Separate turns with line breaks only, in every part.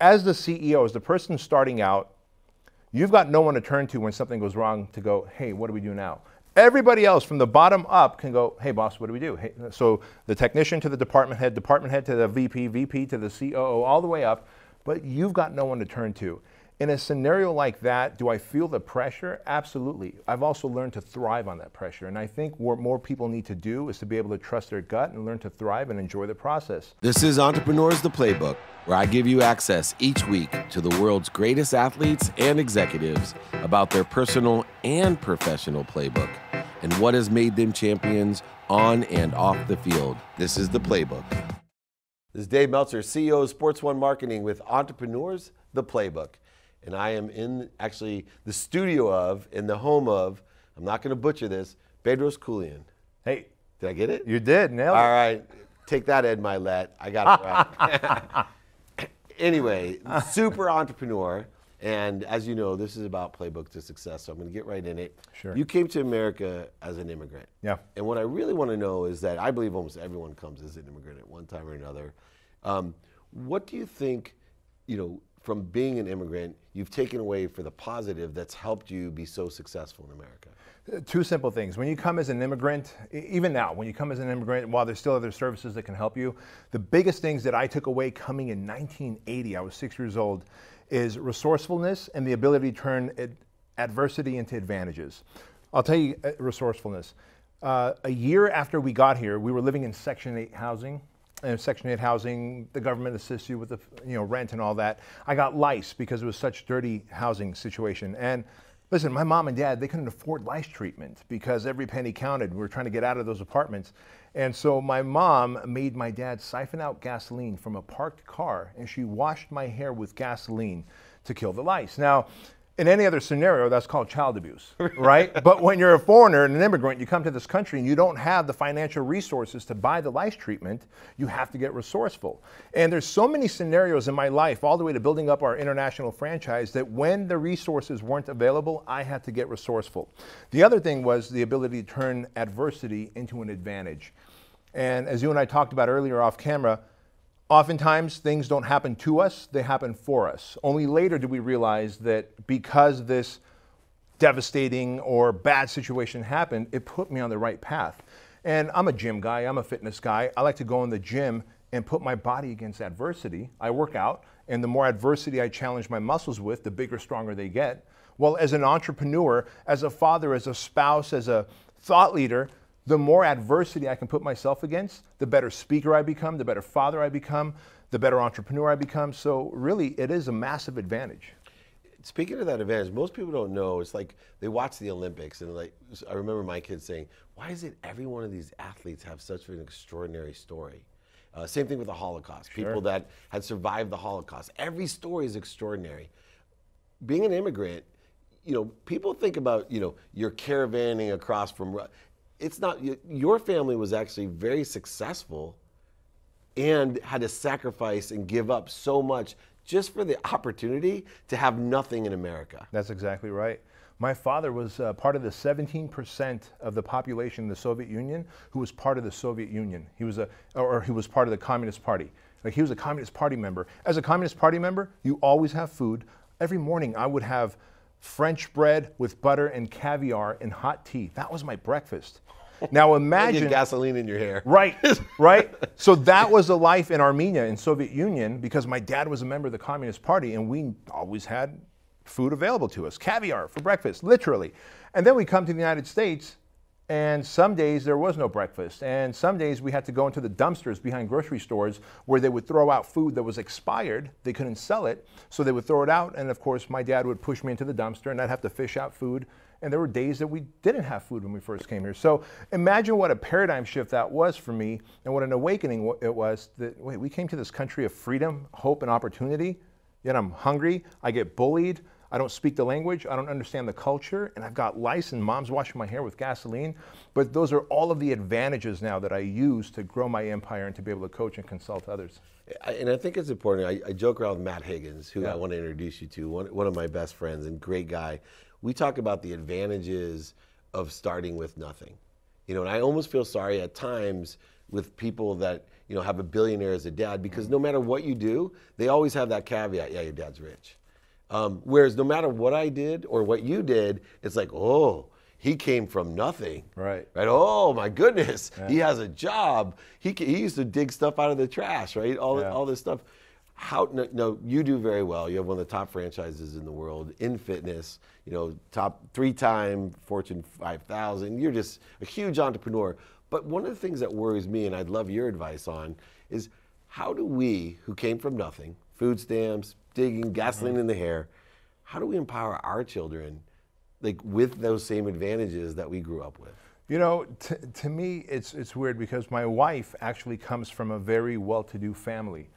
as the CEO, as the person starting out, you've got no one to turn to when something goes wrong to go, hey, what do we do now? Everybody else from the bottom up can go, hey, boss, what do we do? Hey, so the technician to the department head to the VP, VP to the COO, all the way up, but you've got no one to turn to. In a scenario like that, do I feel the pressure? Absolutely. I've also learned to thrive on that pressure. And I think what more people need to do is to be able to trust their gut and learn to thrive and enjoy the process.
This is Entrepreneurs the Playbook, where I give you access each week to the world's greatest athletes and executives about their personal and professional playbook and what has made them champions on and off the field. This is the Playbook.
This is Dave Meltzer, CEO of Sports One Marketing with Entrepreneurs the Playbook. And I am in actually the studio of, in the home of, I'm not going to butcher this, Bedros Keuilian.
Hey.
Did I get it?
You did, nailed it.
All right. Take that, Ed Milet. I got it right. Anyway, super entrepreneur. And as you know, this is about Playbook to Success, so I'm going to get right in it.
Sure.
You came to America as an immigrant.
Yeah.
And what I really want to know is that I believe almost everyone comes as an immigrant at one time or another. What do you think, from being an immigrant, you've taken away for the positive that's helped you be so successful in America?
Two simple things. When you come as an immigrant, even now, when you come as an immigrant, while there's still other services that can help you, the biggest things that I took away coming in 1980, I was 6 years old, is resourcefulness and the ability to turn adversity into advantages. I'll tell you resourcefulness. A year after we got here, we were living in Section 8 housing. And Section 8 housing, the government assists you with the rent and all that. I got lice because it was such dirty housing situation. And listen, my mom and dad, they couldn't afford lice treatment because every penny counted. We were trying to get out of those apartments. And so my mom made my dad siphon out gasoline from a parked car, and she washed my hair with gasoline to kill the lice. Now, in any other scenario, that's called child abuse, right? But when you're a foreigner and an immigrant, you come to this country and you don't have the financial resources to buy the lice treatment, you have to get resourceful. And there's so many scenarios in my life, all the way to building up our international franchise, that when the resources weren't available, I had to get resourceful. The other thing was the ability to turn adversity into an advantage. And as you and I talked about earlier off camera, oftentimes things don't happen to us, they happen for us. Only later do we realize that because this devastating or bad situation happened, it put me on the right path. And I'm a gym guy, I'm a fitness guy. I like to go in the gym and put my body against adversity. I work out, and the more adversity I challenge my muscles with, the bigger, stronger they get. Well, as an entrepreneur, as a father, as a spouse, as a thought leader, the more adversity I can put myself against, the better speaker I become, the better father I become, the better entrepreneur I become. So really, it is a massive advantage.
Speaking of that advantage, most people don't know, it's like they watch the Olympics and I remember my kids saying, why is it every one of these athletes have such an extraordinary story? Same thing with the Holocaust,
Sure.
People that had survived the Holocaust. Every story is extraordinary. Being an immigrant, people think about, you're caravanning across from, it's not, your family was actually very successful and had to sacrifice and give up so much just for the opportunity to have nothing in America.
That's exactly right. My father was part of the 17% of the population in the Soviet Union who was part of the Soviet Union. He was part of the Communist Party. Like, he was a Communist Party member. As a Communist Party member, you always have food. Every morning I would have French bread with butter and caviar and hot tea. That was my breakfast. Now imagine—
Get gasoline in your hair.
Right, right. So that was the life in Armenia, in Soviet Union, because my dad was a member of the Communist Party and we always had food available to us, caviar for breakfast, literally. And then we come to the United States, and some days there was no breakfast, and some days we had to go into the dumpsters behind grocery stores where they would throw out food that was expired. They couldn't sell it, so they would throw it out, and of course my dad would push me into the dumpster and I'd have to fish out food. And there were days that we didn't have food when we first came here. So imagine what a paradigm shift that was for me, and what an awakening it was that, wait, we came to this country of freedom, hope, and opportunity, yet I'm hungry, I get bullied, I don't speak the language, I don't understand the culture, and I've got lice and mom's washing my hair with gasoline. But those are all of the advantages now that I use to grow my empire and to be able to coach and consult others.
And I think it's important. I joke around with Matt Higgins, who I want to introduce you to, one of my best friends and great guy. We talk about the advantages of starting with nothing. And I almost feel sorry at times with people that, have a billionaire as a dad, because no matter what you do, they always have that caveat, yeah, your dad's rich. Whereas no matter what I did or what you did, it's like, oh, he came from nothing.
Right.
Oh my goodness, he has a job. He used to dig stuff out of the trash, right? All this stuff. No, you do very well. You have one of the top franchises in the world in fitness. Top 3-time Fortune 5,000. You're just a huge entrepreneur. But one of the things that worries me, and I'd love your advice on, is how do we, who came from nothing, food stamps, digging, gasoline in the hair, how do we empower our children, like, with those same advantages that we grew up with?
To me, it's weird because my wife actually comes from a very well-to-do family.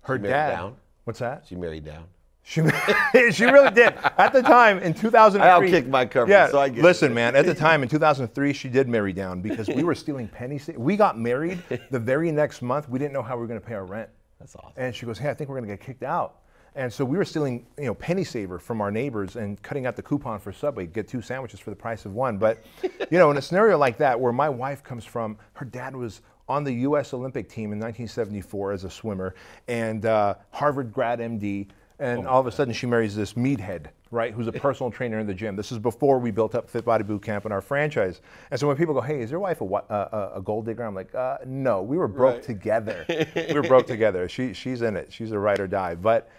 Her
She married
dad.
down?
What's that?
She married down.
She really did. At the time, in 2003.
I'll kick my cover,
Yeah,
so I get
listen,
it.
man, at the time, in 2003, she did marry down because we were stealing pennies. We got married the very next month. We didn't know how we were going to pay our rent.
That's awesome.
And she goes, hey, I think we're going to get kicked out. And so we were stealing, penny saver from our neighbors and cutting out the coupon for Subway, get 2 sandwiches for the price of 1. But, in a scenario like that where my wife comes from, her dad was on the U.S. Olympic team in 1974 as a swimmer, and Harvard grad MD, and all of a sudden she marries this meathead, right, who's a personal trainer in the gym. This is before we built up Fit Body Boot Camp and our franchise. And so when people go, hey, is your wife a gold digger? I'm like, no, we were broke together. We were broke together. She's in it. She's a ride or die. But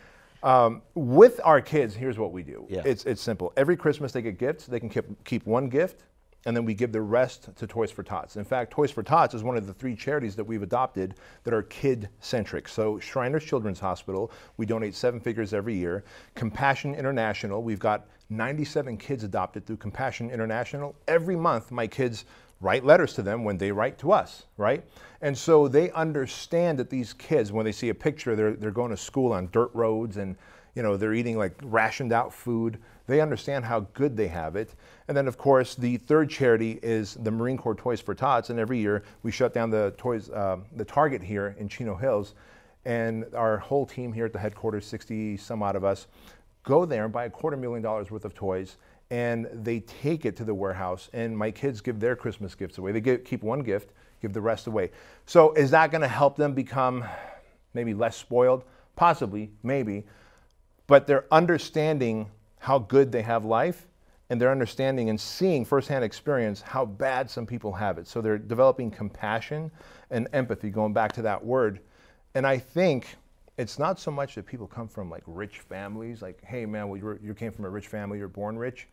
with our kids, here's what we do.
Yeah.
It's simple. Every Christmas they get gifts. They can keep 1 gift, and then we give the rest to Toys for Tots. In fact, Toys for Tots is one of the 3 charities that we've adopted that are kid-centric. So Shriners Children's Hospital, we donate 7 figures every year. Compassion International, we've got 97 kids adopted through Compassion International. Every month, my kids write letters to them when they write to us, right? And so they understand that these kids, when they see a picture, they're going to school on dirt roads and they're eating like rationed out food. They understand how good they have it. And then, of course, the 3rd charity is the Marine Corps Toys for Tots. And every year we shut down the Target here in Chino Hills. And our whole team here at the headquarters, 60 some odd of us, go there and buy $250,000 worth of toys. And they take it to the warehouse. And my kids give their Christmas gifts away. They keep 1 gift, give the rest away. So is that going to help them become maybe less spoiled? Possibly, maybe. But they're understanding how good they have life, and they're understanding and seeing firsthand experience how bad some people have it. So they're developing compassion and empathy, going back to that word. And I think it's not so much that people come from like rich families, like, hey man, well, you came from a rich family, you're born rich.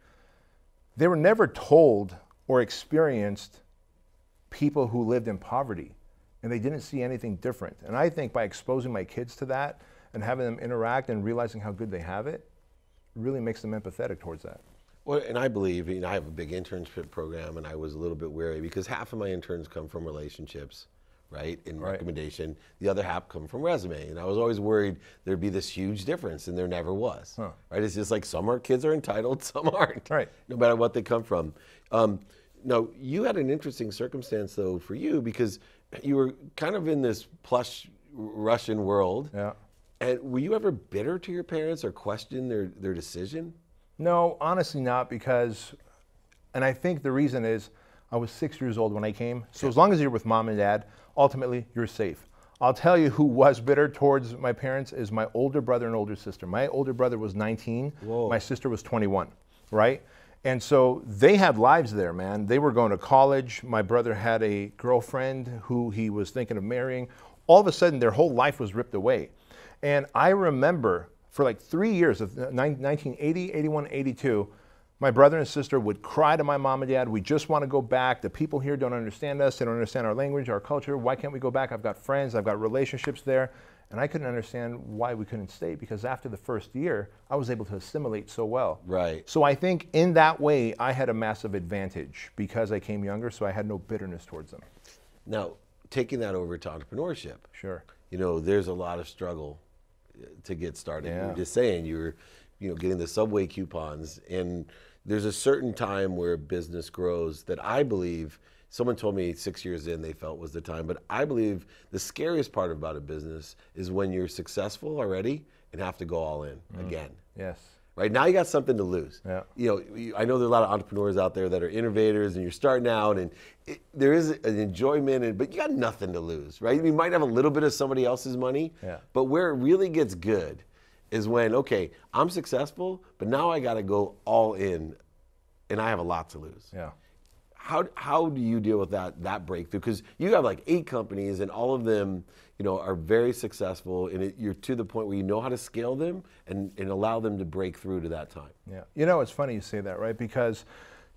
They were never told or experienced people who lived in poverty, and they didn't see anything different. And I think by exposing my kids to that and having them interact and realizing how good they have it, really makes them empathetic towards that.
Well, and I believe, I have a big internship program, and I was a little bit wary because half of my interns come from relationships, right, and recommendation. The other half come from resume, and I was always worried there'd be this huge difference, and there never was. Right? It's just like some kids are entitled, some aren't.
Right.
No matter what they come from. Now, you had an interesting circumstance though for you because you were kind of in this plush Russian world.
Yeah.
And were you ever bitter to your parents or question their decision?
No, honestly not, because, and I think the reason is I was 6 years old when I came. So as long as you're with mom and dad, ultimately you're safe. I'll tell you who was bitter towards my parents is my older brother and older sister. My older brother was 19,
Whoa.
My sister was 21, right? And so they had lives there, man. They were going to college. My brother had a girlfriend who he was thinking of marrying. All of a sudden, their whole life was ripped away. And I remember for like 3 years of 1980, 81, 82, my brother and sister would cry to my mom and dad, we just want to go back. The people here don't understand us. They don't understand our language, our culture. Why can't we go back? I've got friends. I've got relationships there. And I couldn't understand why we couldn't stay because after the first year, I was able to assimilate so well.
Right.
So I think in that way, I had a massive advantage because I came younger, so I had no bitterness towards them.
Now, taking that over to entrepreneurship.
Sure.
There's a lot of struggle to get started.
Yeah.
You were just saying you were, getting the Subway coupons, and there's a certain time where business grows that I believe, someone told me 6 years in they felt was the time, but I believe the scariest part about a business is when you're successful already and have to go all in again.
Yes.
right? Now you got something to lose.
Yeah.
I know there are a lot of entrepreneurs out there that are innovators, and you're starting out, and there is an enjoyment, but you got nothing to lose, right? You might have a little bit of somebody else's money, but where it really gets good is when, okay, I'm successful, but now I got to go all in, and I have a lot to lose.
Yeah.
How do you deal with that breakthrough? Because you have like 8 companies, and all of them, are very successful, and you're to the point where you know how to scale them and allow them to break through to that time.
Yeah. It's funny you say that, right? Because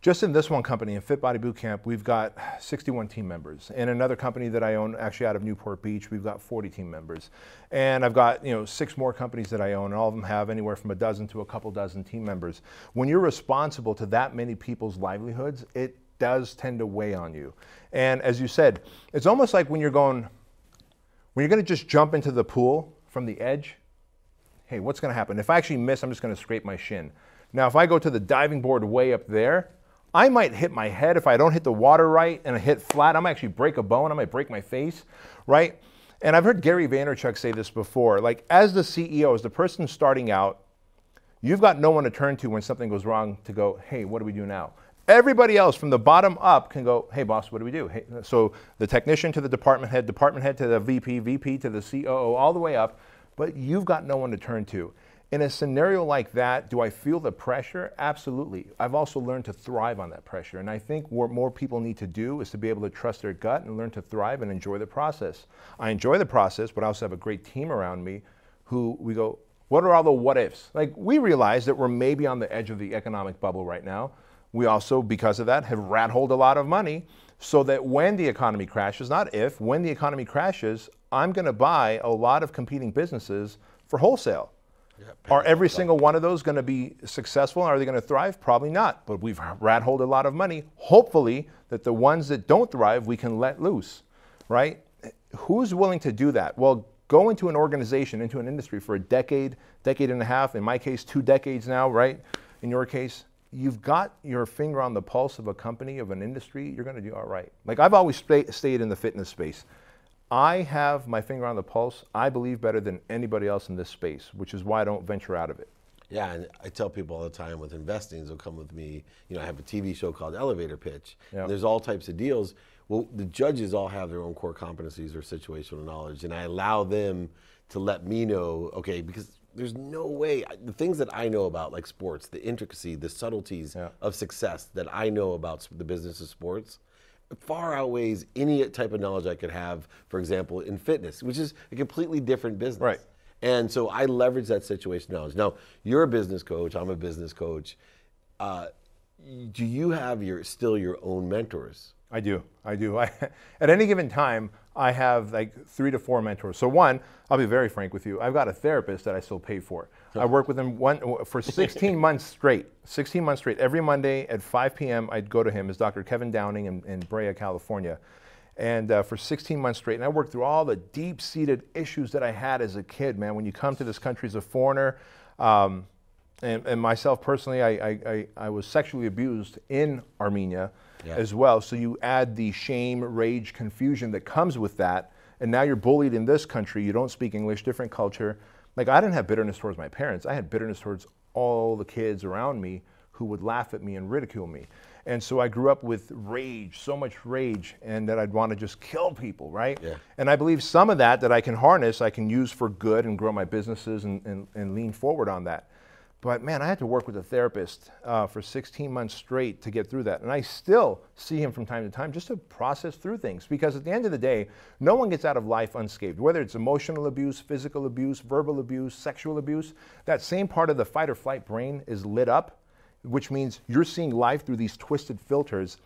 just in this one company, in Fit Body Bootcamp, we've got 61 team members. In another company that I own, actually out of Newport Beach, we've got 40 team members. And I've got 6 more companies that I own, and all of them have anywhere from a dozen to a couple dozen team members. When you're responsible to that many people's livelihoods, it does tend to weigh on you. And as you said, it's almost like when you're going to just jump into the pool from the edge, hey, what's going to happen? If I actually miss, I'm just going to scrape my shin. Now, if I go to the diving board way up there, I might hit my head. If I don't hit the water right and I hit flat, I might actually break a bone. I might break my face, right? And I've heard Gary Vaynerchuk say this before, like as the CEO, as the person starting out, you've got no one to turn to when something goes wrong to go, hey, what do we do now? Everybody else from the bottom up can go, hey, boss, what do we do? Hey, so the technician to the department head to the VP to the COO, all the way up, but you've got no one to turn to. In a scenario like that, do I feel the pressure? Absolutely. I've also learned to thrive on that pressure. And I think what more people need to do is to be able to trust their gut and learn to thrive and enjoy the process. I enjoy the process, but I also have a great team around me who we go, what are all the what ifs? Like we realize that we're maybe on the edge of the economic bubble right now. We also, because of that, have rat-holed a lot of money so that when the economy crashes, not if, when the economy crashes, I'm going to buy a lot of competing businesses for wholesale. Are every single one of those going to be successful? Are they going to thrive? Probably not. But we've rat-holed a lot of money. Hopefully that the ones that don't thrive, we can let loose, right? Who's willing to do that? Well, go into an organization, into an industry for a decade, decade and a half, in my case, 2 decades now, right? In your case, you've got your finger on the pulse of a company, of an industry, you're going to do all right. Like I've always stayed in the fitness space. I have my finger on the pulse, I believe, better than anybody else in this space, which is why I don't venture out of it.
Yeah, and I tell people all the time with investing, they'll come with me, I have a TV show called Elevator Pitch.
Yep.
And there's all types of deals. Well, the judges all have their own core competencies or situational knowledge, and I allow them to let me know, okay, because there's no way, the things that I know about, like sports, the intricacy, the subtleties of success that I know about the business of sports, far outweighs any type of knowledge I could have, for example, in fitness, which is a completely different business.
Right.
And so I leverage that situation knowledge. Now, you're a business coach, I'm a business coach. Do you have still your own mentors?
I do. At any given time, I have like 3 to 4 mentors. So one, I'll be very frank with you, I've got a therapist that I still pay for. I work with him for 16 months straight. 16 months straight. Every Monday at 5 p.m. I'd go to him. It's Dr. Kevin Downing in Brea, California. And for 16 months straight. And I worked through all the deep-seated issues that I had as a kid, man. When you come to this country as a foreigner, and myself personally, I was sexually abused in Armenia as well. So you add the shame, rage, confusion that comes with that. And now you're bullied in this country. You don't speak English, different culture. Like I didn't have bitterness towards my parents. I had bitterness towards all the kids around me who would laugh at me and ridicule me. And so I grew up with rage, so much rage, and that I'd want to just kill people, right?
Yeah.
And I believe some of that I can harness, I can use for good and grow my businesses and lean forward on that. But man, I had to work with a therapist for 16 months straight to get through that. And I still see him from time to time just to process through things. Because at the end of the day, no one gets out of life unscathed. Whether it's emotional abuse, physical abuse, verbal abuse, sexual abuse, that same part of the fight or flight brain is lit up, which means you're seeing life through these twisted filters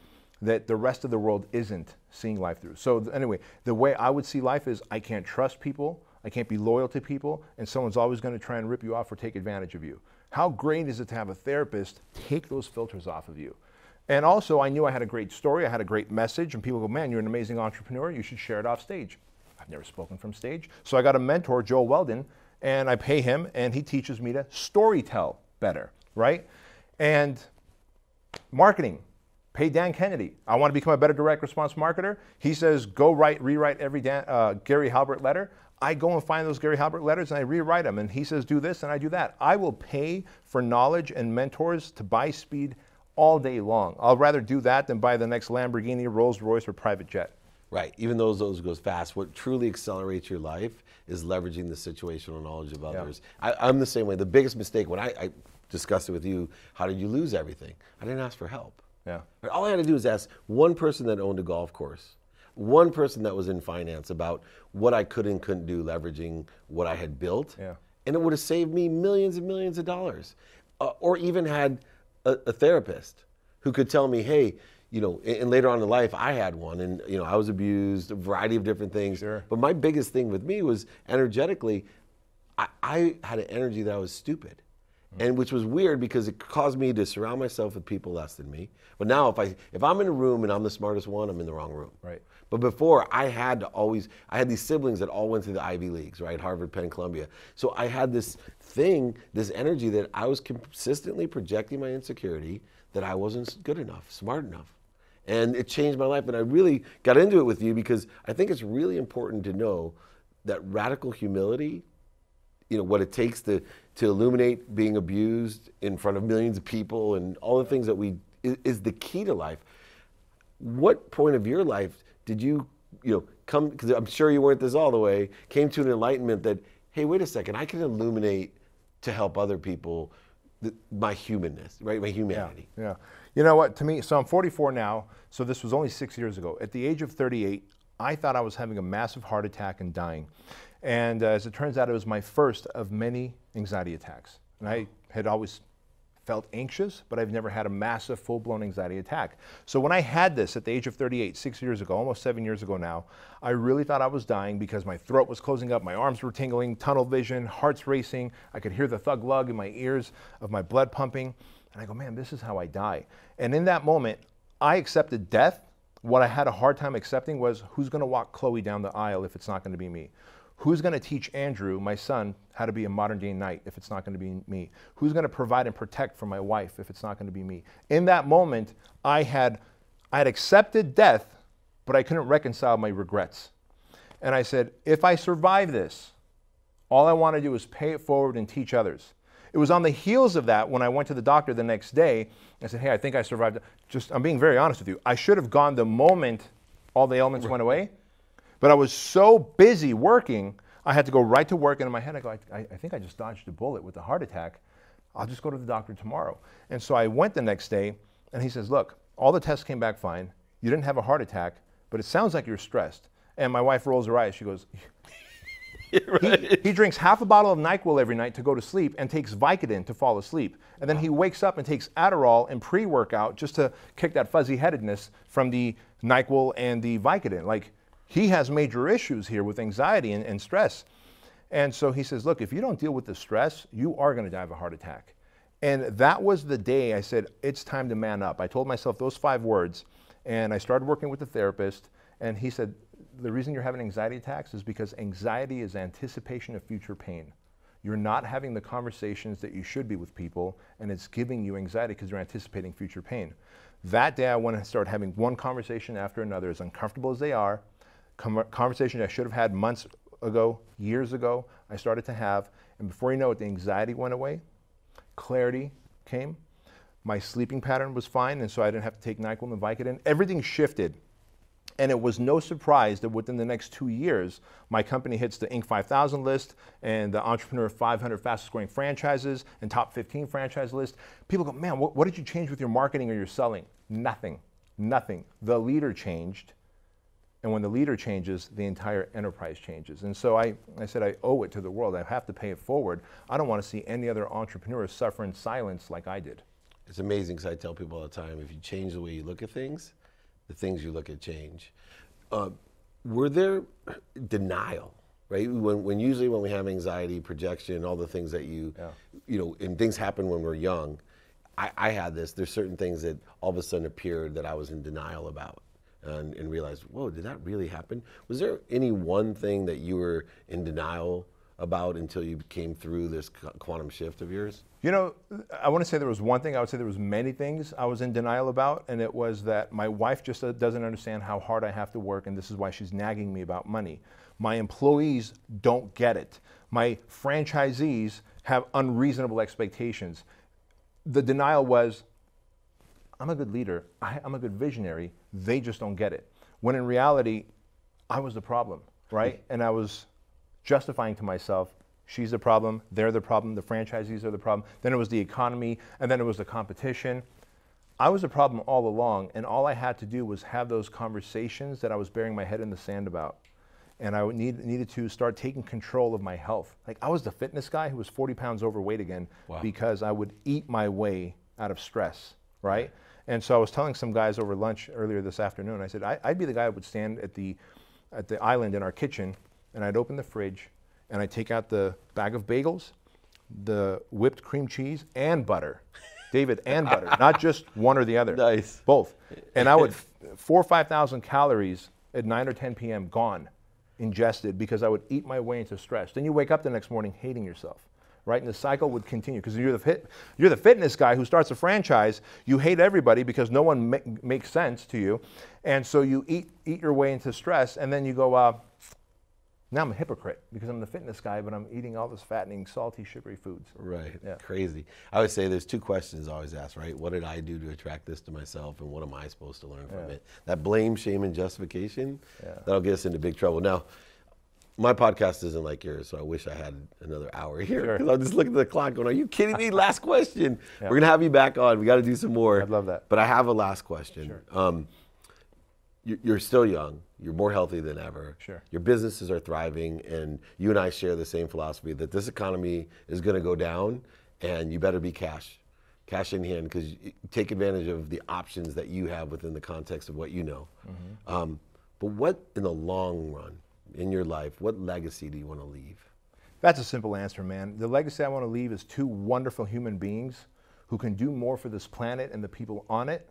that the rest of the world isn't seeing life through. So anyway, the way I would see life is I can't trust people, I can't be loyal to people, and someone's always going to try and rip you off or take advantage of you. How great is it to have a therapist take those filters off of you? And also, I knew I had a great story, I had a great message, and people go, man, you're an amazing entrepreneur, you should share it off stage. I've never spoken from stage. So I got a mentor, Joel Weldon, and I pay him, and he teaches me to storytell better, right? And marketing. Pay Dan Kennedy. I want to become a better direct response marketer. He says, go rewrite every Gary Halbert letter. I go and find those Gary Halbert letters and I rewrite them. And he says, do this and I do that. I will pay for knowledge and mentors to buy speed all day long. I'll rather do that than buy the next Lamborghini, Rolls Royce, or private jet.
Right, even though those goes fast, what truly accelerates your life is leveraging the situational knowledge of others. Yeah. I'm the same way. The biggest mistake, when I discussed it with you, how did you lose everything? I didn't ask for help.
Yeah.
All I had to do was ask one person that owned a golf course, one person that was in finance about what I could and couldn't do leveraging what I had built, and it would have saved me millions and millions of dollars. Or even had a therapist who could tell me, hey, you know, and later on in life, I had one, and you know, I was abused, a variety of different things.
Sure.
But my biggest thing with me was energetically, I had an energy that I was stupid, and which was weird because it caused me to surround myself with people less than me. But now, if I'm in a room and I'm the smartest one, I'm in the wrong room.
Right.
But before, I had these siblings that all went to the Ivy Leagues, right? Harvard, Penn, Columbia. So I had this thing, this energy that I was consistently projecting my insecurity that I wasn't good enough, smart enough. And it changed my life. And I really got into it with you because I think it's really important to know that radical humility, you know, what it takes to illuminate being abused in front of millions of people and all the things that is the key to life. What point of your life did you come, because I'm sure you weren't this all the way, came to an enlightenment that, hey, wait a second, I can illuminate to help other people my humanness, right? My humanity.
Yeah. You know what, to me, so I'm 44 now, so this was only 6 years ago. At the age of 38, I thought I was having a massive heart attack and dying. And as it turns out, it was my first of many anxiety attacks. And I had always felt anxious, but I've never had a massive full-blown anxiety attack. So when I had this at the age of 38, 6 years ago, almost 7 years ago now, I really thought I was dying because my throat was closing up, my arms were tingling, tunnel vision, heart's racing. I could hear the thug lug in my ears of my blood pumping. And I go, man, this is how I die. And in that moment, I accepted death. What I had a hard time accepting was, who's gonna walk Chloe down the aisle if it's not gonna be me? Who's gonna teach Andrew, my son, how to be a modern day knight if it's not gonna be me? Who's gonna provide and protect for my wife if it's not gonna be me? In that moment, I had accepted death, but I couldn't reconcile my regrets. And I said, if I survive this, all I wanna do is pay it forward and teach others. It was on the heels of that when I went to the doctor the next day. I said, hey, I think I survived. I'm being very honest with you. I should have gone the moment all the ailments went away. But I was so busy working, I had to go right to work. And in my head, I go, I think I just dodged a bullet with the heart attack. I'll just go to the doctor tomorrow. And so I went the next day, and he says, look, all the tests came back fine. You didn't have a heart attack, but it sounds like you're stressed. And my wife rolls her eyes. She goes, right. He drinks half a bottle of NyQuil every night to go to sleep and takes Vicodin to fall asleep. And then he wakes up and takes Adderall and pre-workout just to kick that fuzzy-headedness from the NyQuil and the Vicodin. Like, he has major issues here with anxiety and stress. And so he says, look, if you don't deal with the stress, you are going to die of a heart attack. And that was the day I said, it's time to man up. I told myself those 5 words, and I started working with a therapist, and he said, the reason you're having anxiety attacks is because anxiety is anticipation of future pain. You're not having the conversations that you should be with people, and it's giving you anxiety because you're anticipating future pain. That day I went and started having one conversation after another, as uncomfortable as they are, conversations I should have had months ago, years ago, I started to have, and before you know it, the anxiety went away, clarity came, my sleeping pattern was fine, and so I didn't have to take NyQuil and Vicodin. Everything shifted. And it was no surprise that within the next 2 years, my company hits the Inc. 5000 list and the Entrepreneur 500 fastest growing franchises and top 15 franchise list. People go, man, what did you change with your marketing or your selling? Nothing. The leader changed. And when the leader changes, the entire enterprise changes. And so I said, I owe it to the world. I have to pay it forward. I don't want to see any other entrepreneur suffer in silence like I did.
It's amazing because I tell people all the time, if you change the way you look at things, the things you look at change. Were there denial, right? When usually when we have anxiety, projection, all the things that and things happen when we're young. I had this. There's certain things that all of a sudden appeared that I was in denial about, and realized, whoa, did that really happen? Was there any one thing that you were in denial about until you came through this quantum shift of yours?
You know, I want to say there was one thing. I would say there was many things I was in denial about, and it was that my wife just doesn't understand how hard I have to work, and this is why she's nagging me about money. My employees don't get it. My franchisees have unreasonable expectations. The denial was, I'm a good leader, I'm a good visionary, they just don't get it. When in reality, I was the problem, right? And I was justifying to myself, she's the problem, they're the problem, the franchisees are the problem, then it was the economy, and then it was the competition. I was the problem all along, and all I had to do was have those conversations that I was burying my head in the sand about. And I needed to start taking control of my health. Like, I was the fitness guy who was 40 pounds overweight again. Wow. Because I would eat my way out of stress, right? And so I was telling some guys over lunch earlier this afternoon, I said, I'd be the guy who would stand at the island in our kitchen, and I'd open the fridge, and I'd take out the bag of bagels, the whipped cream cheese, and butter. David, and butter, not just one or the other.
Nice.
Both. And I would, 4,000 or 5,000 calories at 9 or 10 p.m. gone, ingested, because I would eat my way into stress. Then you wake up the next morning hating yourself, right? And the cycle would continue, because you're the fitness guy who starts a franchise. You hate everybody because no one makes sense to you. And so you eat your way into stress, and then you go, now I'm a hypocrite because I'm the fitness guy, but I'm eating all this fattening, salty, sugary foods.
Right,
yeah.
Crazy. I would say there's two questions I always ask, right? What did I do to attract this to myself, and what am I supposed to learn from it? That blame, shame, and justification, that'll get us into big trouble. Now, my podcast isn't like yours, so I wish I had another hour here. Because I'm just looking at the clock going, are you kidding me? Last question. We're going to have you back on. We got to do some more.
I'd love that.
But I have a last question.
Sure.
You're still young. You're more healthy than ever.
Sure.
Your businesses are thriving, and you and I share the same philosophy that this economy is going to go down, and you better be cash in hand, because you take advantage of the options that you have within the context of what you know. Mm-hmm. But what, in the long run, in your life, what legacy do you want to leave?
That's a simple answer, man. The legacy I want to leave is two wonderful human beings who can do more for this planet and the people on it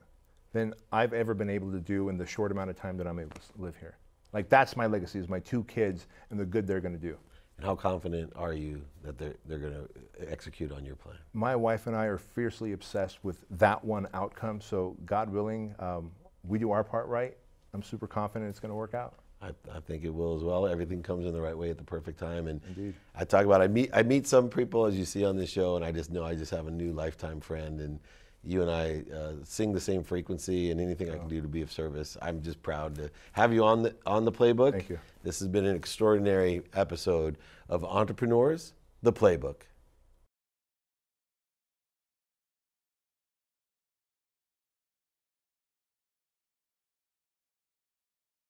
than I've ever been able to do in the short amount of time that I'm able to live here. Like, that's my legacy, is my two kids and the good they're going to do.
And how confident are you that they're going to execute on your plan?
My wife and I are fiercely obsessed with that one outcome. So God willing, we do our part right. I'm super confident it's going to work out.
I think it will as well. Everything comes in the right way at the perfect time. And
Indeed.
I talk about, I meet some people, as you see on this show, and I just know I just have a new lifetime friend. And you and I sing the same frequency, and anything I can do to be of service. I'm just proud to have you on the Playbook.
Thank you.
This has been an extraordinary episode of Entrepreneurs, the Playbook.